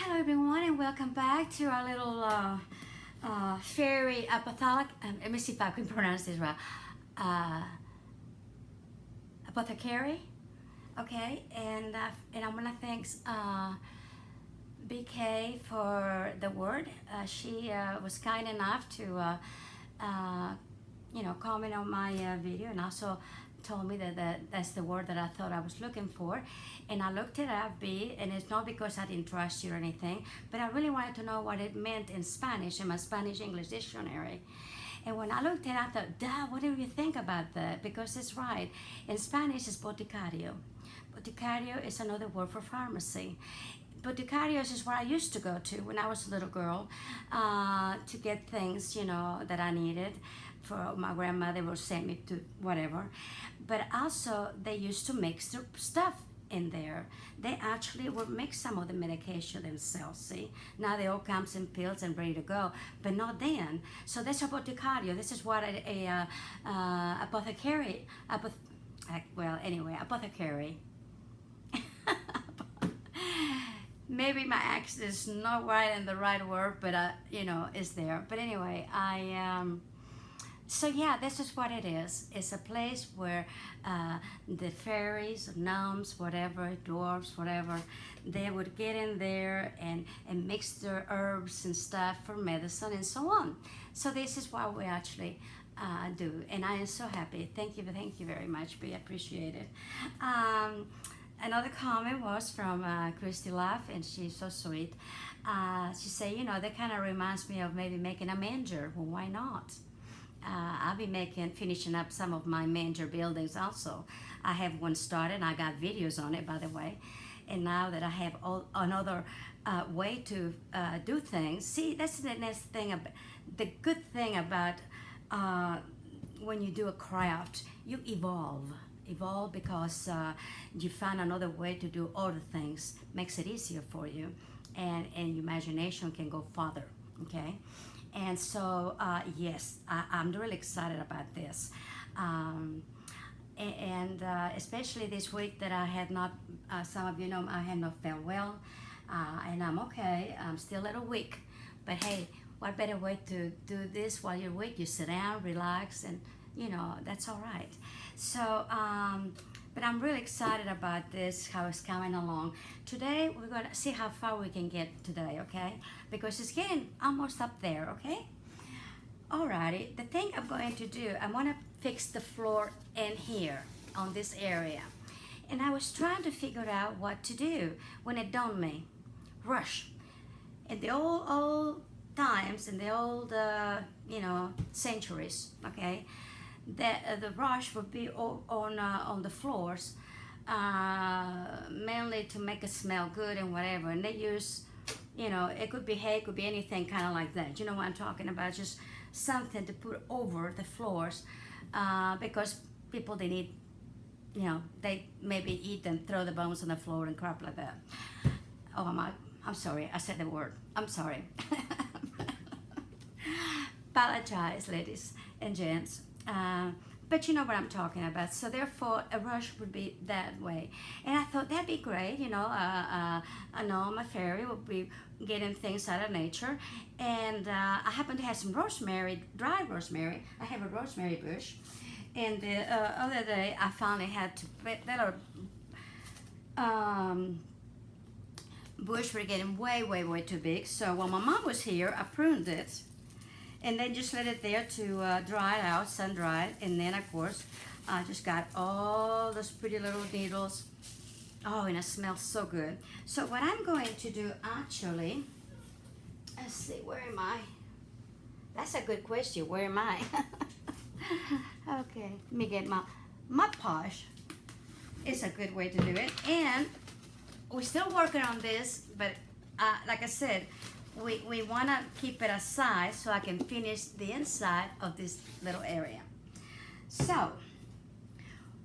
Hello everyone and welcome back to our little fairy apothecary. Let me see if I can pronounce this right. Uh, Apothecary. Okay, and I want to thank BK for the word. She was kind enough to comment on my video, and also told me that's the word that I thought I was looking for. And I looked it up, B, and it's not because I didn't trust you or anything, but I really wanted to know what it meant in Spanish, in my Spanish-English dictionary. And when I looked at it, I thought, duh, what do you think about that? Because it's right. In Spanish, it's boticario. Boticario is another word for pharmacy. Boticarios is where I used to go to when I was a little girl to get things, that I needed. For my grandmother would send me to whatever. But also, they used to mix the stuff in there. They actually would mix some of the medication themselves, see? Now they all comes in pills and ready to go, but not then. So that's a boticario. This is what a apothecary, apothecary. Maybe my accent is not right and the right word, but it's there. But anyway, so yeah, this is what it is. It's a place where the fairies, gnomes, whatever, dwarves, whatever, they would get in there and mix their herbs and stuff for medicine and so on. So this is what we actually do, and I am so happy. Thank you very much. We appreciate it. Another comment was from Christy Love, and she's so sweet. She said, that kind of reminds me of maybe making a manger. Well, why not? I'll be finishing up some of my manger buildings also. I have one started, I got videos on it, by the way. And now that I have another way to do things, see, that's the next thing, the good thing about when you do a craft, you evolve because you find another way to do other things, makes it easier for you, and your imagination can go farther, okay? And so, yes, I'm really excited about this. Especially this week that I had not, some of you know, I had not felt well, and I'm okay. I'm still a little weak, but hey, what better way to do this while you're weak? You sit down, relax, and that's all right. So, but I'm really excited about this, how it's coming along. Today, we're going to see how far we can get today, okay? Because it's getting almost up there, okay? Alrighty, the thing I'm going to do, I want to fix the floor in here, on this area. And I was trying to figure out what to do when it dawned me. Rush. In the old times, in the old, centuries, okay? The brush would be on the floors, mainly to make it smell good and whatever. And they use, it could be hay, it could be anything kind of like that. You know what I'm talking about? Just something to put over the floors, because people, they need, they maybe eat and throw the bones on the floor and crap like that. Oh, I'm sorry, I said the word. I'm sorry. Apologize, ladies and gents. But you know what I'm talking about. So therefore, a rush would be that way. And I thought that'd be great, a gnome, a fairy would be getting things out of nature. And I happen to have some rosemary, dry rosemary. I have a rosemary bush. And the other day, I finally had to, that bush were getting way too big. So when my mom was here, I pruned it. And then just let it there to dry it out, sun dry it. And then, of course, I just got all those pretty little needles. Oh, and it smells so good. So what I'm going to do, actually, let's see, where am I? That's a good question. Where am I? Okay, let me get my mud posh. It's a good way to do it. And we're still working on this, but like I said, we want to keep it aside so I can finish the inside of this little area. So,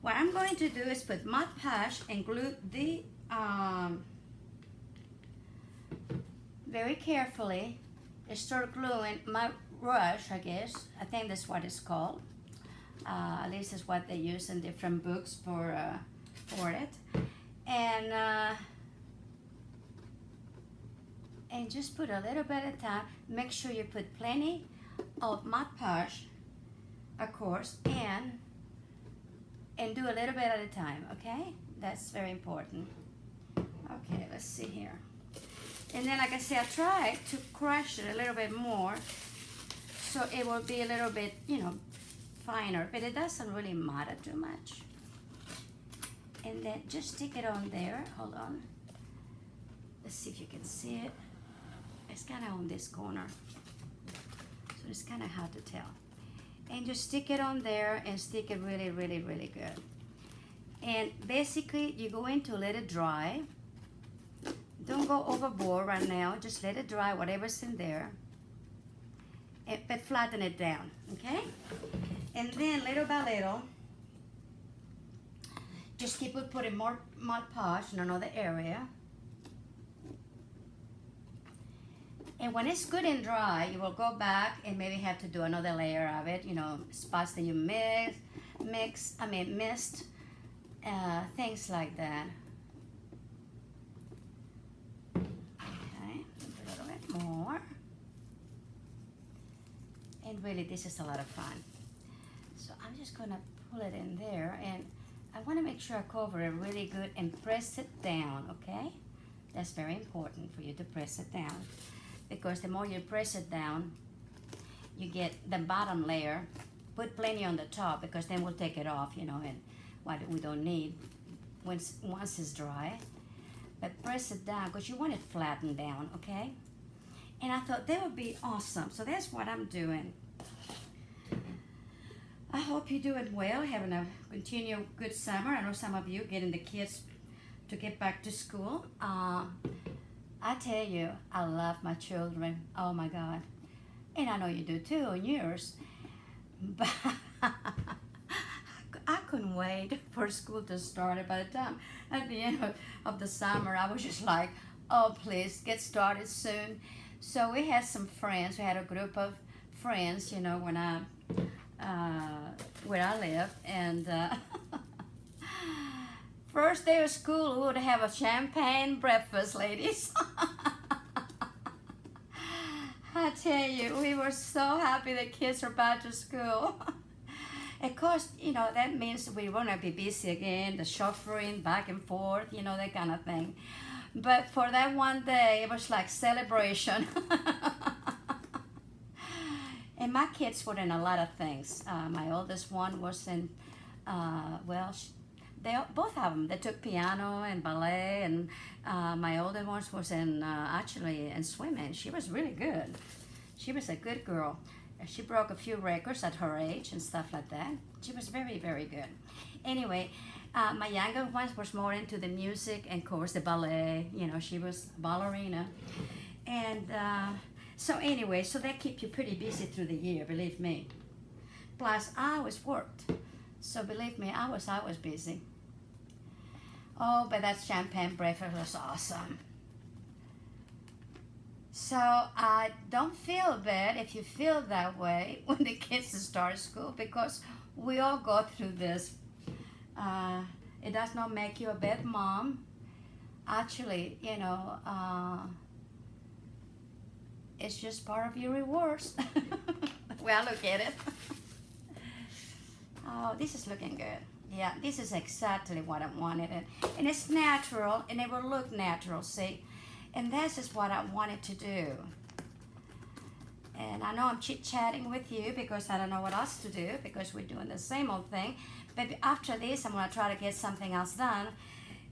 what I'm going to do is put Mod Podge and glue the, very carefully, start gluing my rush, I guess. I think that's what it's called. At least it's what they use in different books for it. And And just put a little bit at a time. Make sure you put plenty of Mod Podge, of course, and do a little bit at a time, okay? That's very important. Okay, let's see here. And then, like I said, I try to crush it a little bit more so it will be a little bit, finer, but it doesn't really matter too much. And then just stick it on there. Hold on. Let's see if you can see it. It's kind of on this corner, so it's kind of hard to tell. And just stick it on there and stick it really, really, really good. And basically, you're going to let it dry. Don't go overboard right now. Just let it dry, whatever's in there. But flatten it down, okay? And then little by little, just keep putting more Mod Podge in another area. And when it's good and dry, you will go back and maybe have to do another layer of it, spots that you missed, things like that. Okay, a little bit more. And really, this is a lot of fun. So I'm just gonna pull it in there, and I wanna make sure I cover it really good and press it down, okay? That's very important for you to press it down, because the more you press it down, you get the bottom layer. Put plenty on the top, because then we'll take it off, and what we don't need once it's dry. But press it down, because you want it flattened down, okay? And I thought that would be awesome, so that's what I'm doing. I hope you're doing well, having a continued good summer. I know some of you getting the kids to get back to school. I tell you, I love my children. Oh my God. And I know you do too, and yours. But I couldn't wait for school to start. By the time, at the end of the summer, I was just like, oh, please, get started soon. So we had some friends. We had a group of friends, when where I live. And first day of school, we would have a champagne breakfast, ladies. I tell you, we were so happy the kids are back to school. Of course, that means we want to be busy again, the chauffeuring back and forth, that kind of thing. But for that one day, it was like celebration. And my kids were in a lot of things. My oldest one was in, both of them, they took piano and ballet, and my older one was in, actually in swimming. She was really good. She was a good girl. She broke a few records at her age and stuff like that. She was very, very good. Anyway, my younger one was more into the music and, of course, the ballet. She was a ballerina. And so anyway, so that keep you pretty busy through the year, believe me. Plus, I always worked. So believe me, I was busy. Oh, but that champagne breakfast was awesome. So don't feel bad if you feel that way when the kids start school, because we all go through this. It does not make you a bad mom. Actually, it's just part of your rewards. Well, look at it. Oh, this is looking good. Yeah, this is exactly what I wanted. And it's natural, and it will look natural, see? And this is what I wanted to do. And I know I'm chit-chatting with you because I don't know what else to do, because we're doing the same old thing. But after this, I'm going to try to get something else done.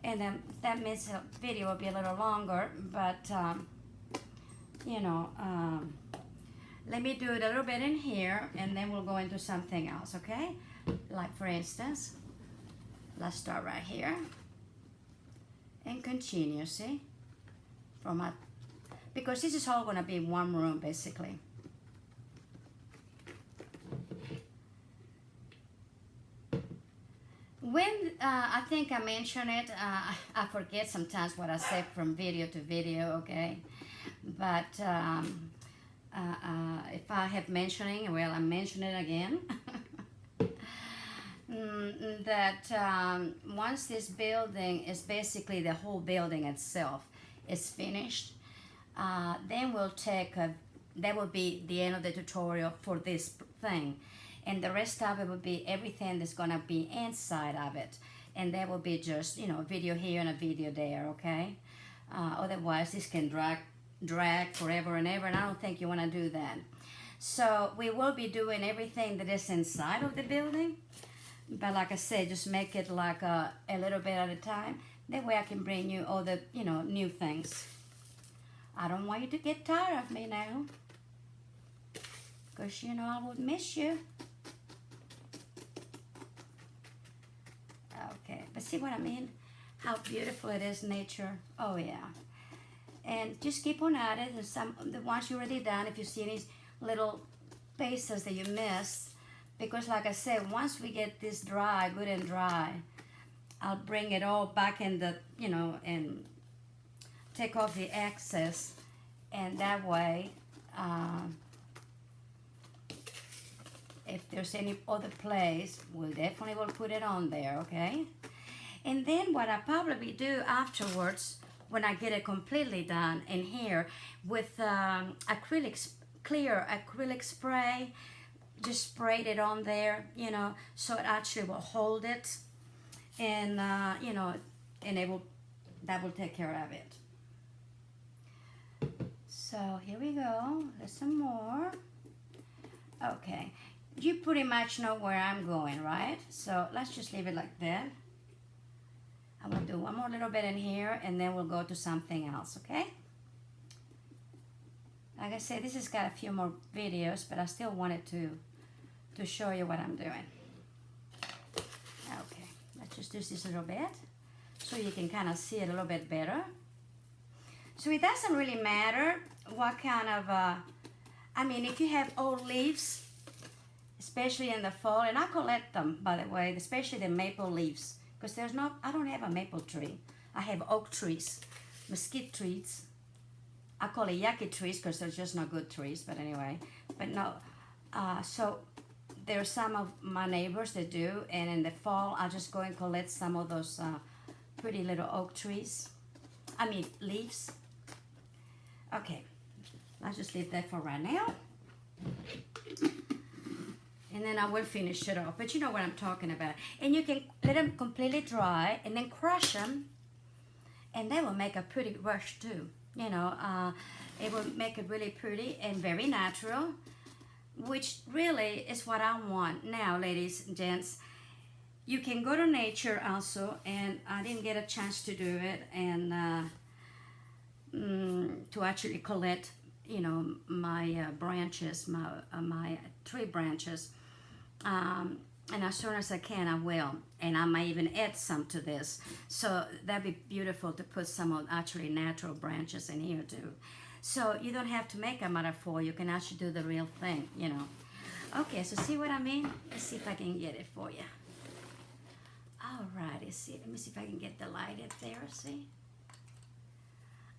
And then that means the video will be a little longer. But, let me do it a little bit in here, and then we'll go into something else, okay? Like, for instance, let's start right here. And continue, see? Because this is all going to be one room, basically. When I think I mentioned it, I forget sometimes what I say from video to video, okay? But if I have mentioning, well, I'm mentioning it again. That once this building is basically the whole building itself is finished, then we'll take that will be the end of the tutorial for this thing, and the rest of it will be everything that's gonna be inside of it, and that will be just, you know, a video here and a video there, okay? Otherwise this can drag forever and ever, and I don't think you want to do that. So we will be doing everything that is inside of the building, but like I said, just make it like a little bit at a time. That way I can bring you all the, you know, new things. I don't want you to get tired of me now, because, you know, I would miss you. Okay, but see what I mean? How beautiful it is, nature. Oh, yeah. And just keep on at it. And once you're already done, if you see any little pieces that you missed, because like I said, once we get this dry, good and dry, I'll bring it all back in the, you know, and take off the excess, and that way, if there's any other place, we'll definitely will put it on there, okay? And then what I probably do afterwards, when I get it completely done in here, with clear acrylic spray, just sprayed it on there, you know, so it actually will hold it, and you know, and that will take care of it. So here we go. There's some more. Okay, you pretty much know where I'm going, right? So let's just leave it like that. I'm gonna do one more little bit in here, and then we'll go to something else, okay? Like I said, this has got a few more videos, but I still wanted to show you what I'm doing. Okay, let's just do this a little bit so you can kind of see it a little bit better. So it doesn't really matter what kind of, I mean, if you have old leaves, especially in the fall, and I collect them, by the way, especially the maple leaves, because I don't have a maple tree. I have oak trees, mesquite trees. I call it yucky trees because they're just not good trees, but anyway. But no, so there's some of my neighbors that do, and in the fall, I'll just go and collect some of those pretty little oak trees. I mean, leaves. Okay, I'll just leave that for right now. And then I will finish it off, but you know what I'm talking about. And you can let them completely dry and then crush them, and they will make a pretty brush too. You know, it will make it really pretty and very natural, which really is what I want. Now, ladies and gents, you can go to nature also, and I didn't get a chance to do it, and to actually collect, you know, my branches, my tree branches. And as soon as I can, I will. And I might even add some to this. So that'd be beautiful to put some of actually natural branches in here too. So you don't have to make them out of foil. You can actually do the real thing, you know. Okay, so see what I mean? Let's see if I can get it for you. All right, let's see. Let me see if I can get the light up there, see?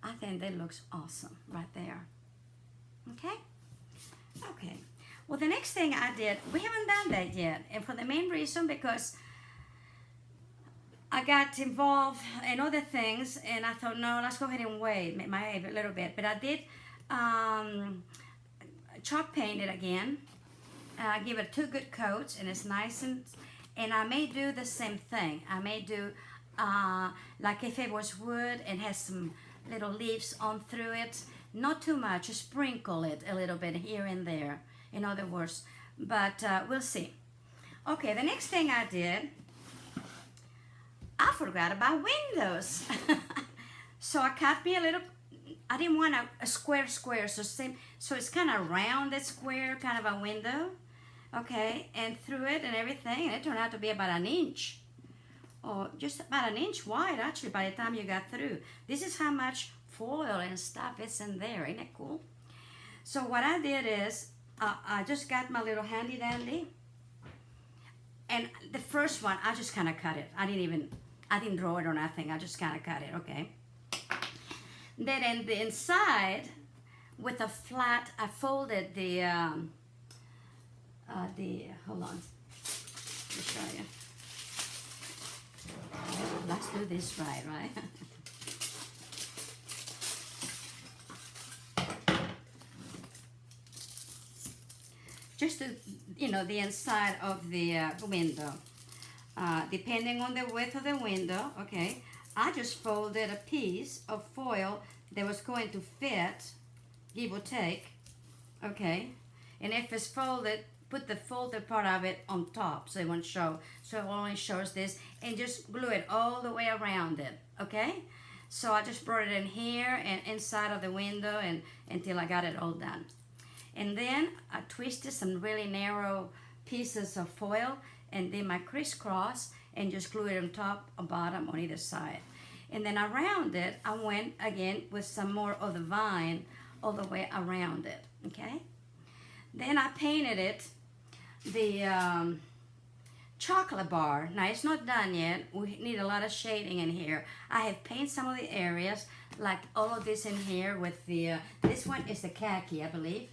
I think that looks awesome right there. Okay? Okay. Well, the next thing I did, we haven't done that yet, and for the main reason because I got involved in other things, and I thought, no, let's go ahead and wait a little bit. But I did chalk paint it again. I give it 2 good coats, and it's nice, and I may do the same thing. I may do like if it was wood and has some little leaves on through it, not too much, just sprinkle it a little bit here and there. In other words, but we'll see. Okay, the next thing I did, I forgot about windows. So I cut me a little, I didn't want a square, so it's kind of rounded square, kind of a window. Okay, and through it and everything, and it turned out to be about 1 inch. Or just about 1 inch wide, actually, by the time you got through. This is how much foil and stuff is in there, ain't it cool? So what I did is, I just got my little handy dandy, and the first one I just kind of cut it. I didn't draw it or nothing. I just kind of cut it. Okay. Then in the inside, with a flat, I folded the hold on, let me show you. Let's do this right. just to, the inside of the window. Depending on the width of the window, okay, I just folded a piece of foil that was going to fit, give or take, okay, and if it's folded, put the folded part of it on top so it won't show, so it only shows this, and just glue it all the way around it, okay? So I just brought it in here and inside of the window and until I got it all done. And then I twisted some really narrow pieces of foil and did my crisscross and just glue it on top and bottom on either side. And then around it, I went again with some more of the vine all the way around it, okay? Then I painted it the chocolate bar. Now it's not done yet. We need a lot of shading in here. I have painted some of the areas, like all of this in here with the, this one is the khaki, I believe.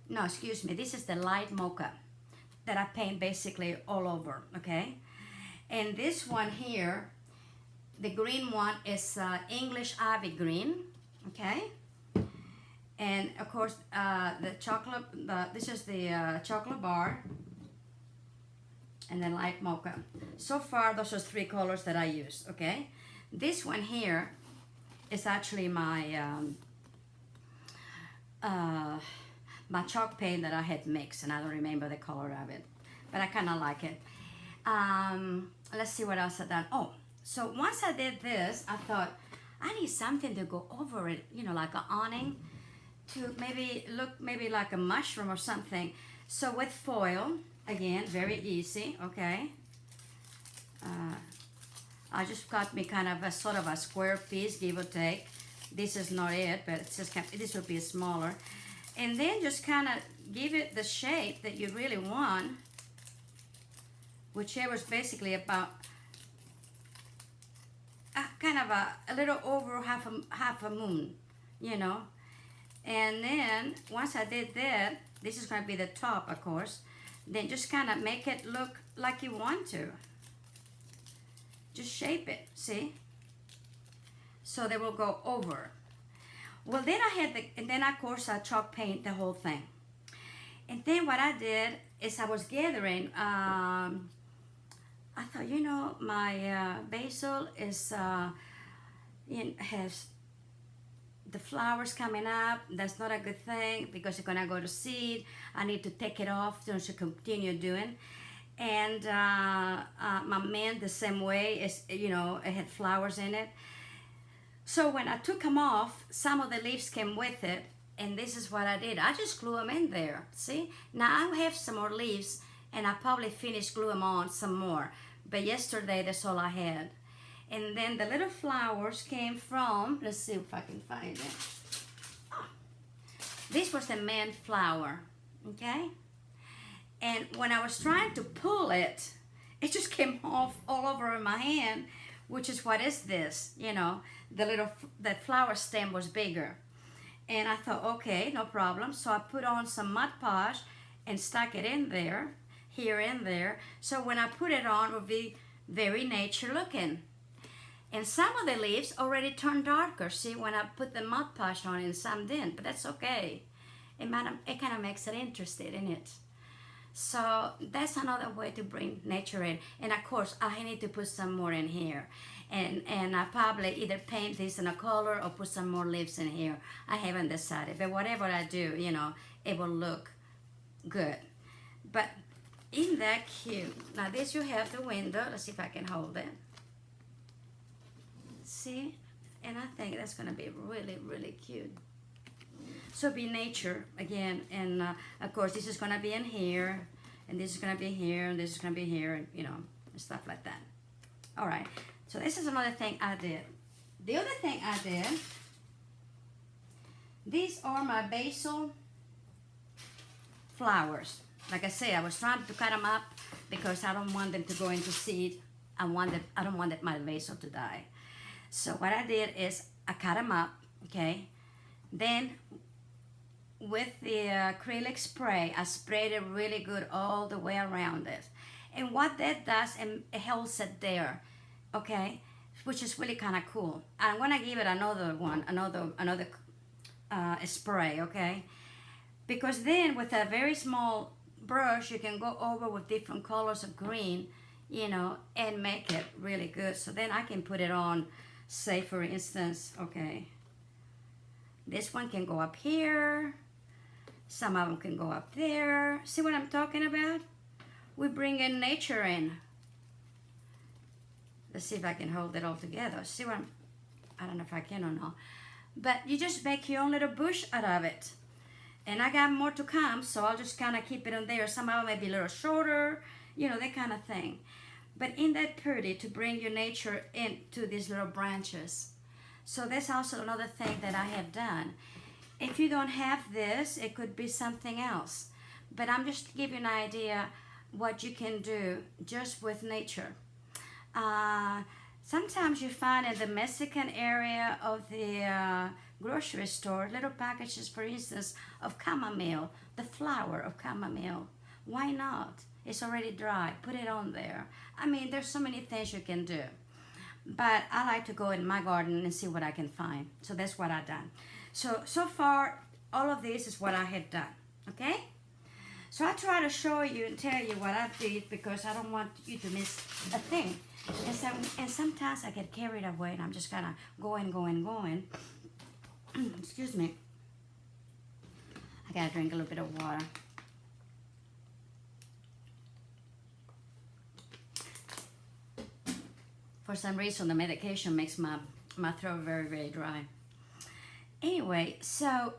No, excuse me, this is the light mocha that I paint basically all over, okay? And this one here, the green one is English ivy green, okay? And of course, the chocolate, this is the chocolate bar and then light mocha. So far, those are 3 colors that I use, okay? This one here is actually my my chalk paint that I had mixed, and I don't remember the color of it, but I kind of like it. Let's see what else I done. Oh, so once I did this, I thought I need something to go over it, like an awning to maybe look maybe like a mushroom or something. So with foil, again, very easy, okay? I just got me kind of a sort of a square piece, give or take. This is not it, but it's just this will be smaller. And then just kind of give it the shape that you really want, whichever is basically about kind of a little over half a moon, And then once I did that, this is going to be the top, of course. Then just kind of make it look like you want to. Just shape it, see? So they will go over. Well, then I had and then of course I chalk paint the whole thing. And then what I did is I was gathering, I thought, my basil is, has the flowers coming up. That's not a good thing because it's gonna go to seed. I need to take it off so to continue doing. And my mint the same way, is it had flowers in it. So when I took them off, some of the leaves came with it, and this is what I did. I just glue them in there, see? Now I have some more leaves, and I probably finished glue them on some more. But yesterday, that's all I had. And then the little flowers came from, let's see if I can find it. Oh, this was the mint flower, okay? And when I was trying to pull it, it just came off all over in my hand, which is what is this, the flower stem was bigger. And I thought, okay, no problem. So I put on some Mod Podge and stuck it in there, here and there. So when I put it on, it would be very nature looking. And some of the leaves already turned darker, see, when I put the Mod Podge on and some didn't, but that's okay. It kind of makes it interesting in it. So that's another way to bring nature in. And of course, I need to put some more in here. And I probably either paint this in a color or put some more leaves in here. I haven't decided, but whatever I do, it will look good. But isn't that cute? Now this you have the window. Let's see if I can hold it. See? And I think that's gonna be really, really cute. So be nature again, and of course this is gonna be in here, and this is gonna be here, and this is gonna be here, and and stuff like that. All right, so this is another thing I did. The other thing I did, these are my basil flowers. Like I say, I was trying to cut them up because I don't want them to go into seed. I don't want my basil to die. So what I did is I cut them up, okay? Then with the acrylic spray, I sprayed it really good all the way around it. And what that does, it holds it there, okay? Which is really kind of cool. I'm gonna give it another spray, okay? because then with a very small brush you can go over with different colors of green, you know, and make it really good. So then I can put it on, say for instance, okay, this one can go up here, some of them can go up there. See what I'm talking about? We bring in nature in. Let's see if I can hold it all together. See what I don't know if I can or not. But you just make your own little bush out of it. And I got more to come, so I'll just kind of keep it on there. Some of them may be a little shorter, you know, that kind of thing. But in that pretty to bring your nature into these little branches. So that's also another thing that I have done. If you don't have this, it could be something else. But I'm just to give you an idea what you can do just with nature. Sometimes you find in the Mexican area of the grocery store little packages, for instance, of chamomile, the flower of chamomile. Why not? It's already dry. Put it on there. I mean, there's so many things you can do. But I like to go in my garden and see what I can find. So that's what I've done. So far, all of this is what I have done. Okay? So I try to show you and tell you what I did because I don't want you to miss a thing. And sometimes I get carried away and I'm just kind of going. Excuse me. I gotta drink a little bit of water. For some reason, the medication makes my throat very, very dry. Anyway, so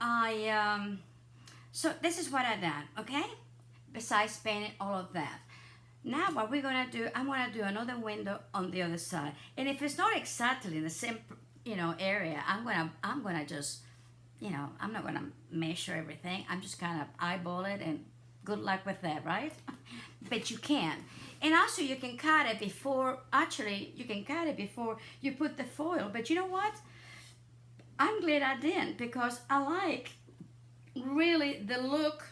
so this is what I done, okay? Besides painting all of that. Now what we're gonna do, I'm gonna do another window on the other side. And if it's not exactly in the same, you know, area, I'm gonna just, you know, I'm not gonna measure everything. I'm just kind of eyeball it and good luck with that, right? But you can. And also you can cut it before, actually you can cut it before you put the foil. But you know what? I'm glad I didn't because I like really the look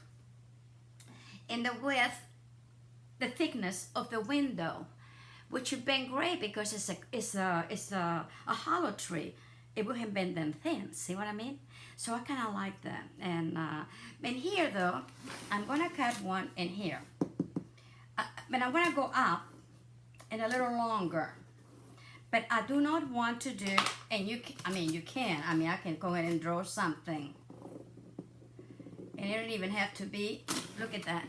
and the width, the thickness of the window, which would have been great because it's a hollow tree. It would have been then thin. See what I mean? So I kind of like that. And here though, I'm gonna cut one in here. But I'm gonna go up and a little longer. But I do not want to do, and you can, I can go ahead and draw something. And it don't even have to be, look at that.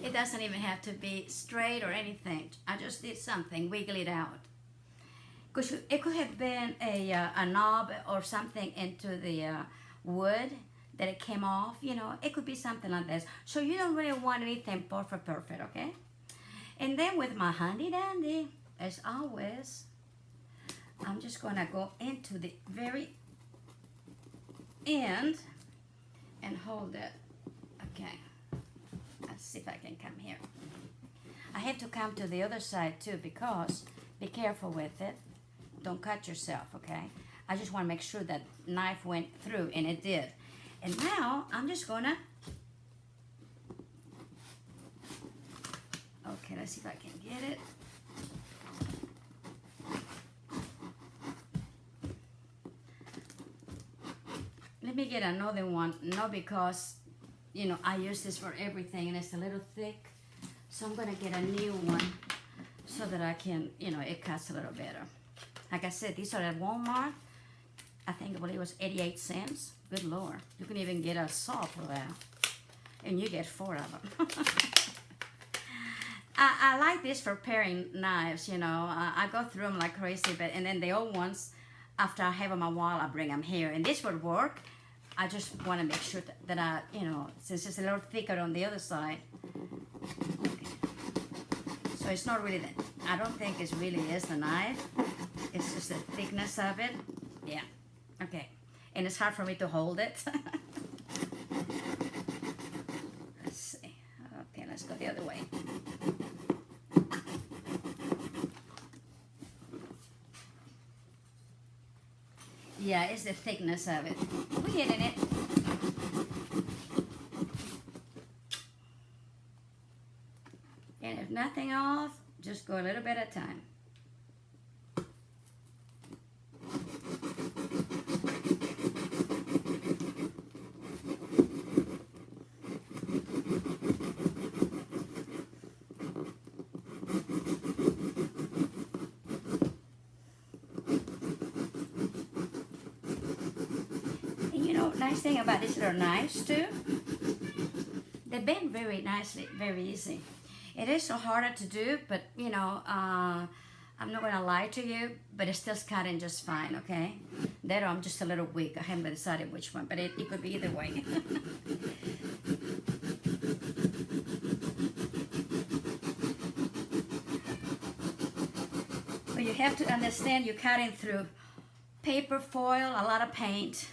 It doesn't even have to be straight or anything. I just did something, wiggle it out. Because it could have been a knob or something into the wood that it came off, you know. It could be something like this. So you don't really want anything perfect, okay? And then with my handy dandy, as always, I'm just gonna go into the very end and hold it. Okay, let's see if I can come here. I have to come to the other side too because be careful with it. Don't cut yourself, okay? I just want to make sure that knife went through, and it did. And now I'm just gonna, okay, let's see if I can get it. Let me get another one, not because, you know, I use this for everything and it's a little thick. So I'm gonna get a new one so that I can, you know, it cuts a little better. Like I said, these are at Walmart. I believe it was 88 cents. Good Lord. You can even get a saw for that. And you get 4 of them. I like this for paring knives, you know. I go through them like crazy, and then the old ones, after I have them a while, I bring them here. And this would work. I just want to make sure that I, you know, since it's a little thicker on the other side. Okay. So it's not really that, I don't think it really is the knife. It's just the thickness of it. Yeah. Okay. And it's hard for me to hold it. Let's see. Okay, let's go the other way. Yeah, it's the thickness of it. We're getting it. And if nothing else, just go a little bit at a time. you know, nice thing about these little knives too, they bend very nicely, very easy. It is so harder to do, but you know, I'm not gonna lie to you, but it's still cutting just fine, okay? There I'm just a little weak. I haven't decided which one, but it could be either way. But you have to understand you're cutting through paper, foil, a lot of paint.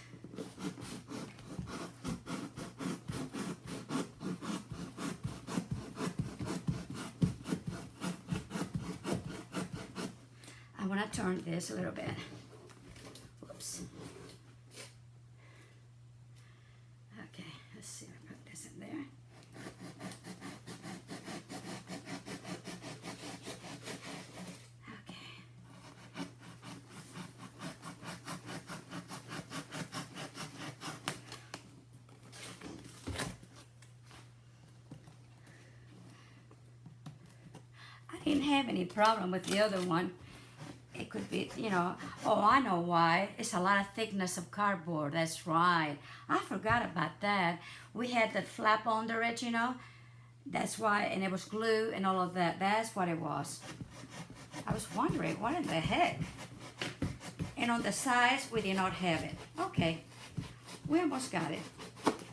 I want to turn this a little bit. Oops. Okay, let's see. I put this in there. Okay. I didn't have any problem with the other one. It could be, you know, oh, I know why. It's a lot of thickness of cardboard. That's right. I forgot about that. We had that flap under it, you know. That's why, and it was glue and all of that. That's what it was. I was wondering, what in the heck? And on the sides, we did not have it. Okay, we almost got it.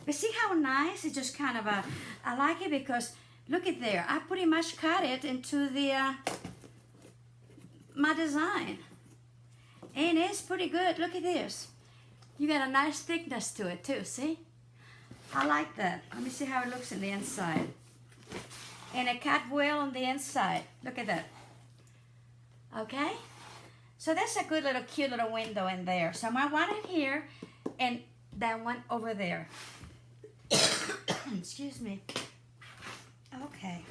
But see how nice? It's just kind of a, I like it because, look at there. I pretty much cut it into the, my design, and it's pretty good. Look at this. You got a nice thickness to it too, see? I like that. Let me see how it looks in the inside. And it cut well on the inside. Look at that. Okay? So that's a good little cute little window in there. So I want it here and that one over there. Excuse me. Okay.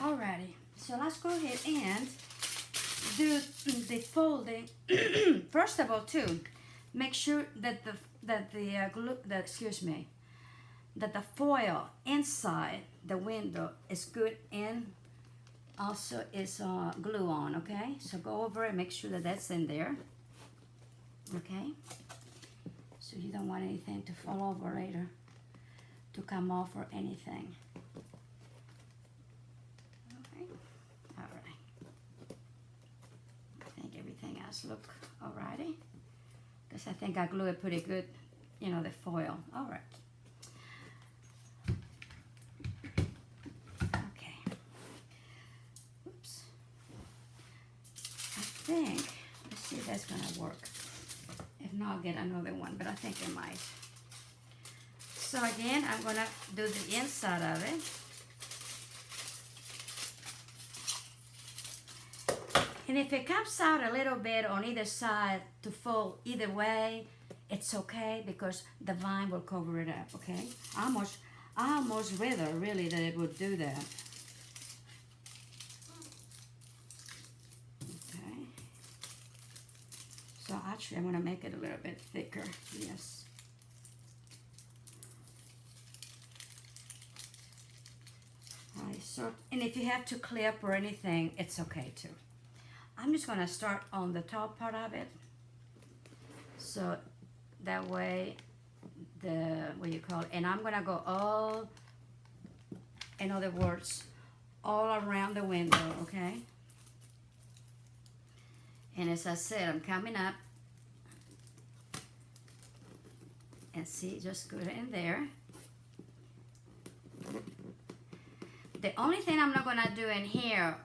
Alrighty, so let's go ahead and do the folding. First of all, too, make sure that that the foil inside the window is good and also is glue on. Okay, so go over and make sure that that's in there. Okay, so you don't want anything to fall over later, to come off or anything. Look alrighty, because I think I glue it pretty good, you know, the foil. All right. Okay. Oops. I think, let's see if that's gonna work. If not, I'll get another one, but I think it might. So again, I'm gonna do the inside of it. And if it comes out a little bit on either side to fold either way, it's okay because the vine will cover it up, okay? I almost rather really that it would do that. Okay. So actually I'm gonna make it a little bit thicker, yes. And if you have to clip or anything, it's okay too. I'm just gonna start on the top part of it. So that way, what you call it, and I'm gonna go all, in other words, all around the window, okay? And as I said, I'm coming up, and see, just go in there. The only thing I'm not gonna do in here,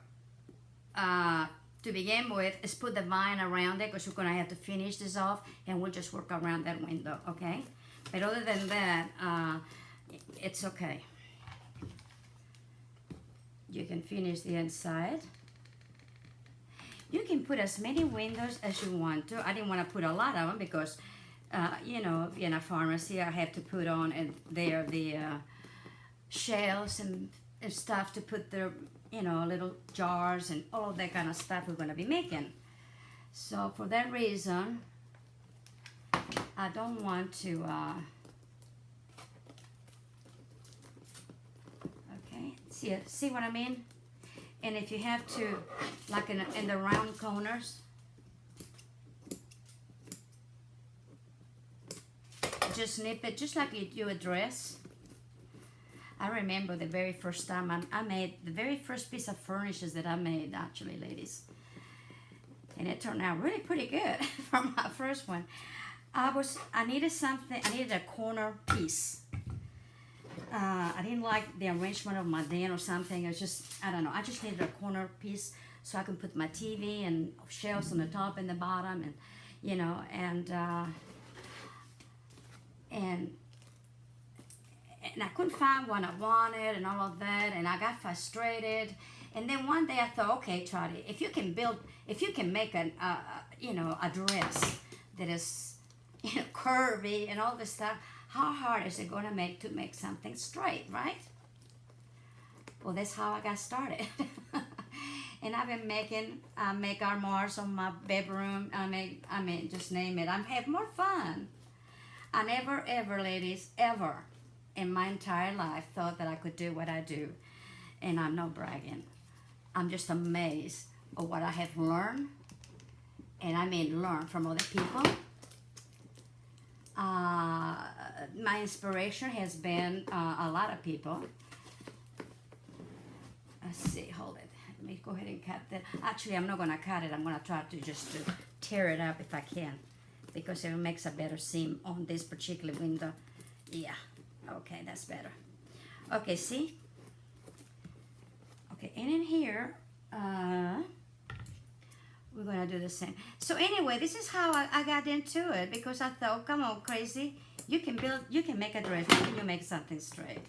to begin with, is put the vine around it because we're gonna have to finish this off and we'll just work around that window, okay? But other than that, it's okay. You can finish the inside. You can put as many windows as you want to. I didn't want to put a lot of them because, you know, in a pharmacy, I have to put on and there the shelves and stuff to put their, you know, little jars and all of that kind of stuff we're going to be making. So for that reason, I don't want to, okay, see what I mean? And if you have to, like in the round corners, just snip it just like you do a dress. I remember the very first time I made the very first piece of furniture that I made, actually, ladies. And it turned out really pretty good for my first one. I needed something, I needed a corner piece. I didn't like the arrangement of my den or something. It was just, I don't know, I just needed a corner piece so I can put my TV and shelves on the top and the bottom, and, you know, and I couldn't find one I wanted and all of that, and I got frustrated. And then one day I thought, okay, Trotty, if you can make you know, a dress that is, you know, curvy and all this stuff, how hard is it going to make something straight, right? Well, that's how I got started. And I've been make armoires on my bedroom. I mean, just name it. I have more fun. I never, ever, ladies, ever in my entire life thought that I could do what I do. And I'm not bragging. I'm just amazed of what I have learned. And I mean learn from other people. My inspiration has been a lot of people. Let's see, hold it. Let me go ahead and cut that. Actually, I'm not going to cut it. I'm going to try to just tear it up if I can, because it makes a better seam on this particular window. Yeah, okay, that's better. Okay, see? Okay, and in here, we're going to do the same. So anyway, this is how I got into it, because I thought, come on, crazy. You can make a dress. How can you make something straight?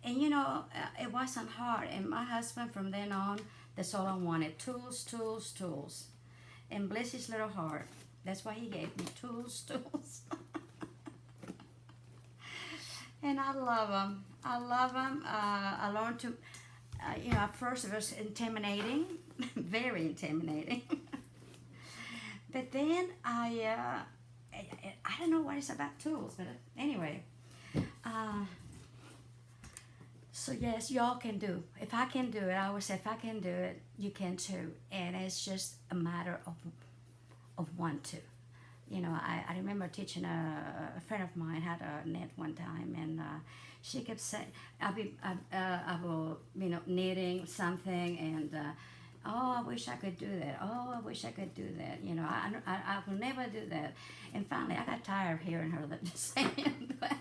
And you know, it wasn't hard. And my husband, from then on, that's all I wanted. Tools, tools, tools. And bless his little heart. That's why he gave me tools, tools. And I love them. I love them. I learned to, you know, at first it was intimidating. Very intimidating. But then I don't know what it's about tools, but anyway. So yes, y'all can do. If I can do it, I always say, if I can do it, you can too. And it's just a matter of want to. You know, I remember teaching a friend of mine had a net one time, and she kept saying, I will, you know, knitting something, and oh, I wish I could do that. Oh, I wish I could do that. You know, I will never do that. And finally, I got tired of hearing her saying that.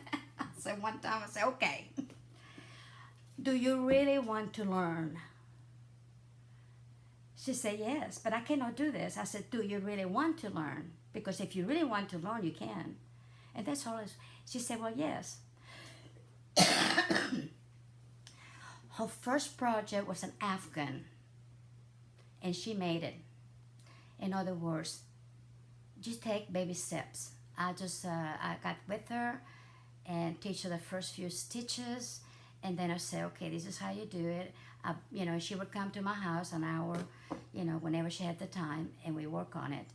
So one time I said, okay, do you really want to learn? She said, yes, but I cannot do this. I said, do you really want to learn? Because if you really want to learn, you can. And that's all. She said, well, yes. Her first project was an Afghan, and she made it. In other words, just take baby steps. I got with her and teach her the first few stitches, and then I say, okay, this is how you do it. You know, she would come to my house an hour, you know, whenever she had the time, and we work on it.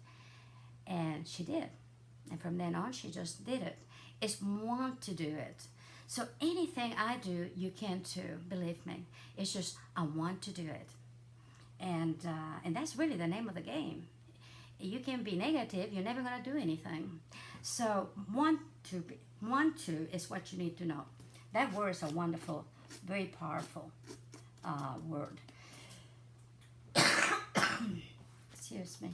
And she did. And from then on, she just did it. It's want to do it. So anything I do, you can too, believe me. It's just, I want to do it. And that's really the name of the game. You can be negative, you're never gonna do anything. So want to is what you need to know. That word is a wonderful, very powerful word. Excuse me.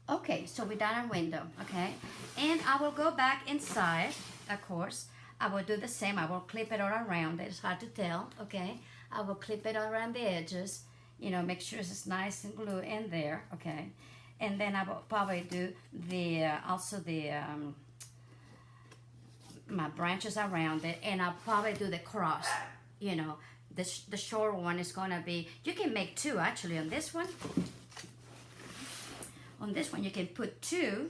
Okay, so we done our window, okay? And I will go back inside, of course. I will do the same. I will clip it all around it. It's hard to tell, okay? I will clip it all around the edges, you know, make sure it's nice and glued in there, okay? And then I will probably do my branches around it, and I'll probably do the cross, you know. The short one is gonna be, you can make two actually on this one. On this one, you can put 2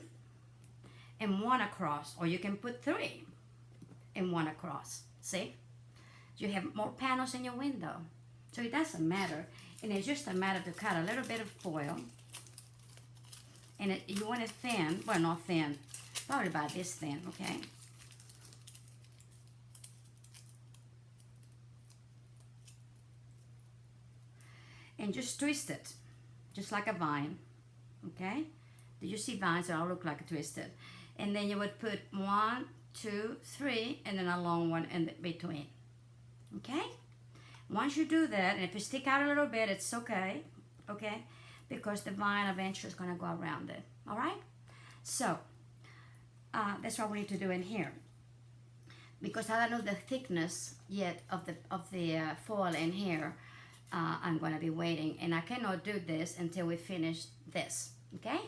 and 1 across, or you can put 3 and 1 across. See? You have more panels in your window. So it doesn't matter. And it's just a matter to cut a little bit of foil. And you want it thin, well, not thin, probably about this thin, okay? And just twist it, just like a vine. Okay, Do you see vines that all look like twisted? And then you would put 1, 2, 3, and then a long one in between. Okay? Once you do that, and if you stick out a little bit, it's okay. Okay? Because the vine eventually is going to go around it. All right? So, that's what we need to do in here. Because I don't know the thickness yet of the foil in here, I'm going to be waiting. And I cannot do this until we finish this. Okay?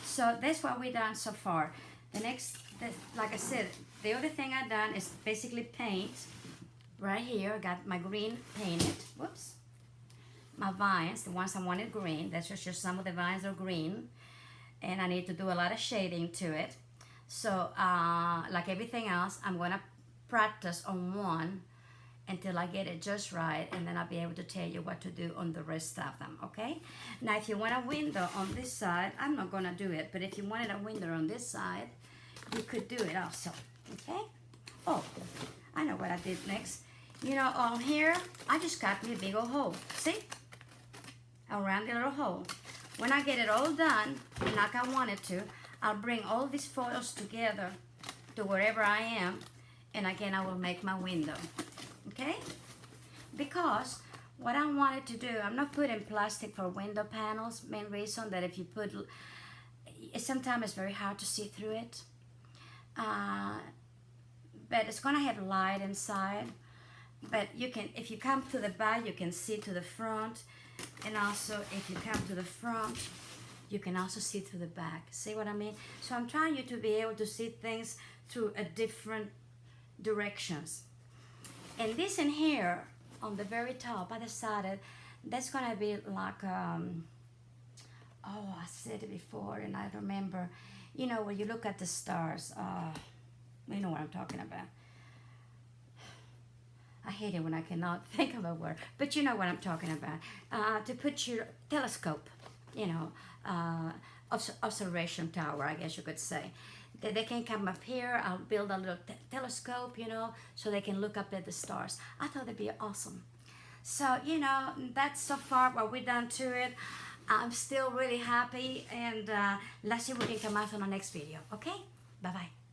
So that's what we've done so far. The next, like I said, the other thing I've done is basically paint right here. I got my green painted. Whoops. My vines, the ones I wanted green. That's just some of the vines are green. And I need to do a lot of shading to it. So, like everything else, I'm going to practice on one until I get it just right, and then I'll be able to tell you what to do on the rest of them, okay? Now, if you want a window on this side, I'm not going to do it, but if you wanted a window on this side, you could do it also, okay? Oh, I know what I did next. You know, on here, I just cut me a big old hole, see? Around the little hole. When I get it all done, like I wanted to, I'll bring all these foils together to wherever I am, and again, I will make my window. Okay? Because what I wanted to do, I'm not putting plastic for window panels. Main reason that if you put, sometimes it's very hard to see through it. But it's gonna have light inside. But you can, if you come to the back, you can see to the front. And also, if you come to the front, you can also see through the back. See what I mean? So I'm trying you to be able to see things through a different directions. And this in here, on the very top, I decided that's gonna be like, oh, I said it before and I remember, you know, when you look at the stars, you know what I'm talking about. I hate it when I cannot think of a word, but you know what I'm talking about. To put your telescope, you know, observation tower, I guess you could say. They can come up here. I'll build a little telescope, you know, so they can look up at the stars. I thought it'd be awesome. So, you know, that's so far what we've done to it. I'm still really happy, and let's see what can come out on the next video. Okay? Bye-bye.